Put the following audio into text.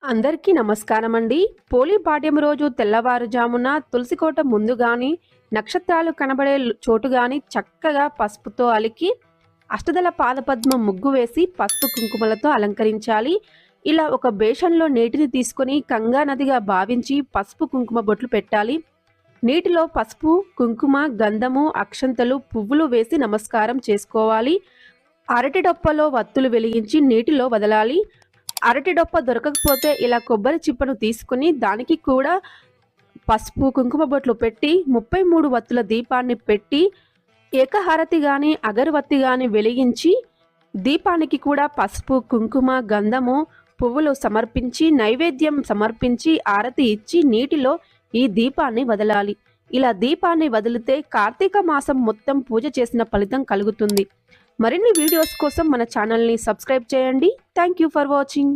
అందరికీ నమస్కారం అండి. పోలి పాడ్యం రోజు తెల్లవారుజామున తులసికోట ముందు గాని, నక్షత్రాలు కనబడే చోటు గాని చక్కగా పసుపుతో అలికి అష్టదళ పాదపద్మం ముగ్గు వేసి పసుపు కుంకుమలతో అలంకరించాలి. ఇలా ఒక బేషన్లో నీటిని తీసుకొని గంగా నదిగా భావించి పసుపు కుంకుమ బొట్లు పెట్టాలి. నీటిలో పసుపు, కుంకుమ, గంధము, అక్షంతలు, పువ్వులు వేసి నమస్కారం చేసుకోవాలి. అరటి డొప్పలో వత్తులు వెలిగించి నీటిలో వదలాలి. అరటి డొప్ప దొరకకపోతే ఇలా కొబ్బరి చిప్పను తీసుకుని దానికి కూడా పసుపు కుంకుమ బొట్లు పెట్టి 33 వత్తుల దీపాన్ని పెట్టి ఏకహారతి గాని అగరవత్తి గాని వెలిగించి దీపానికి కూడా పసుపు కుంకుమ గంధము పువ్వులు సమర్పించి నైవేద్యం సమర్పించి ఆరతి ఇచ్చి నీటిలో ఈ దీపాన్ని వదలాలి. ఇలా దీపాన్ని వదిలితే కార్తీక మాసం మొత్తం పూజ చేసిన ఫలితం కలుగుతుంది. మరిన్ని వీడియోస్ కోసం మన ఛానల్ని సబ్స్క్రైబ్ చేయండి. Thank you for watching.